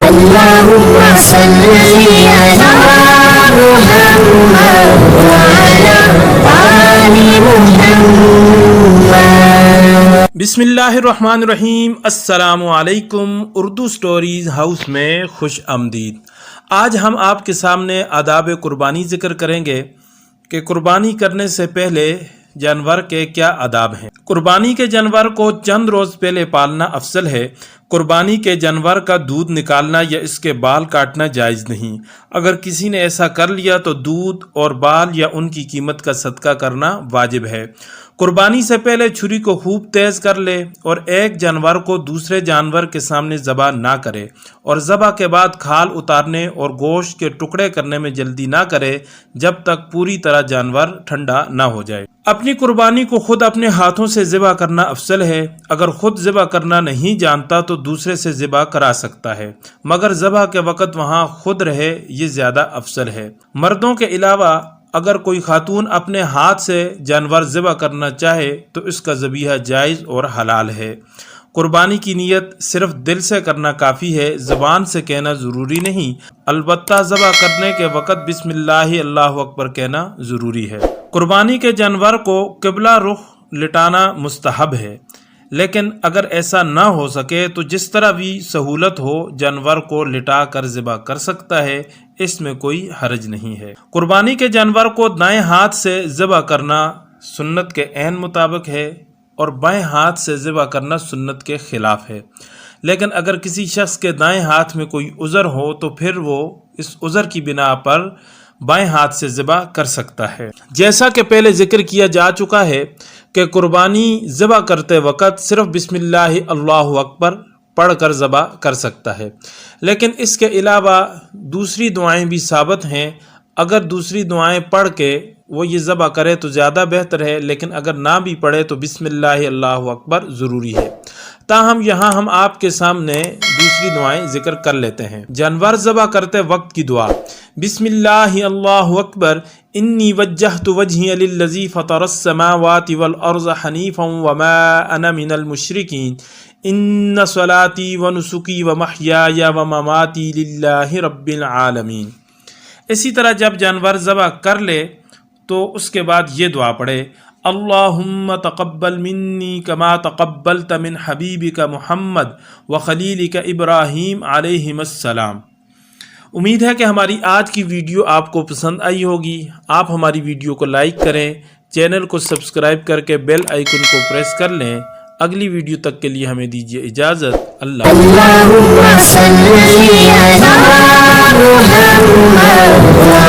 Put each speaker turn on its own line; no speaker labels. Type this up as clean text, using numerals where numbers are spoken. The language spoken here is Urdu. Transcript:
اللهم صل على محمد وعلى آل محمد۔
بسم اللہ الرحمن الرحیم۔ السلام علیکم۔ اردو سٹوریز ہاؤس میں خوش آمدید۔ آج ہم آپ کے سامنے آداب قربانی ذکر کریں گے کہ قربانی کرنے سے پہلے جانور کے کیا آداب ہیں۔ قربانی کے جانور کو چند روز پہلے پالنا افضل ہے۔ قربانی کے جانور کا دودھ نکالنا یا اس کے بال کاٹنا جائز نہیں۔ اگر کسی نے ایسا کر لیا تو دودھ اور بال یا ان کی قیمت کا صدقہ کرنا واجب ہے۔ قربانی سے پہلے چھری کو خوب تیز کر لے اور ایک جانور کو دوسرے جانور کے سامنے ذبح نہ کرے، اور ذبح کے بعد کھال اتارنے اور گوشت کے ٹکڑے کرنے میں جلدی نہ کرے جب تک پوری طرح جانور ٹھنڈا نہ ہو جائے۔ اپنی قربانی کو خود اپنے ہاتھوں سے ذبح کرنا افضل ہے۔ اگر خود ذبح کرنا نہیں جانتا تو دوسرے سے ذبح کرا سکتا ہے، مگر ذبح کے وقت وہاں خود رہے، یہ زیادہ افضل ہے۔ مردوں کے علاوہ اگر کوئی خاتون اپنے ہاتھ سے جانور ذبح کرنا چاہے تو اس کا ذبیحہ جائز اور حلال ہے۔ قربانی کی نیت صرف دل سے کرنا کافی ہے، زبان سے کہنا ضروری نہیں، البتہ ذبح کرنے کے وقت بسم اللہ اللہ اکبر کہنا ضروری ہے۔ قربانی کے جانور کو قبلہ رخ لٹانا مستحب ہے، لیکن اگر ایسا نہ ہو سکے تو جس طرح بھی سہولت ہو جانور کو لٹا کر ذبح کر سکتا ہے، اس میں کوئی حرج نہیں ہے۔ قربانی کے جانور کو دائیں ہاتھ سے ذبح کرنا سنت کے عین مطابق ہے اور بائیں ہاتھ سے ذبح کرنا سنت کے خلاف ہے، لیکن اگر کسی شخص کے دائیں ہاتھ میں کوئی عذر ہو تو پھر وہ اس عذر کی بنا پر بائیں ہاتھ سے ذبح کر سکتا ہے۔ جیسا کہ پہلے ذکر کیا جا چکا ہے کہ قربانی ذبح کرتے وقت صرف بسم اللہ اللہ اکبر پڑھ کر ذبح کر سکتا ہے، لیکن اس کے علاوہ دوسری دعائیں بھی ثابت ہیں۔ اگر دوسری دعائیں پڑھ کے وہ یہ ذبح کرے تو زیادہ بہتر ہے، لیکن اگر نہ بھی پڑھے تو بسم اللہ اللہ اکبر ضروری ہے۔ تاہم یہاں ہم آپ کے سامنے دوسری دعائیں ذکر کر لیتے ہیں۔ جانور ذبح کرتے وقت کی دعا: بسم اللہ اللہ اکبر، انی وجہت وجہی للذی فطر السماوات والارض حنیفا وما انا من المشرکین، ان صلاتی ونسکی ومحیای ومماتی للہ رب العالمین۔ اسی طرح جب جانور ذبح کر لے تو اس کے بعد یہ دعا پڑھے: اللہم تقبل منی کما تقبلت من حبیبک محمد وخلیلک ابراہیم علیہم السلام۔ امید ہے کہ ہماری آج کی ویڈیو آپ کو پسند آئی ہوگی۔ آپ ہماری ویڈیو کو لائک کریں، چینل کو سبسکرائب کر کے بیل آئیکن کو پریس کر لیں۔ اگلی ویڈیو تک کے لیے ہمیں دیجیے اجازت۔ اللہ
اللهم صل على محمد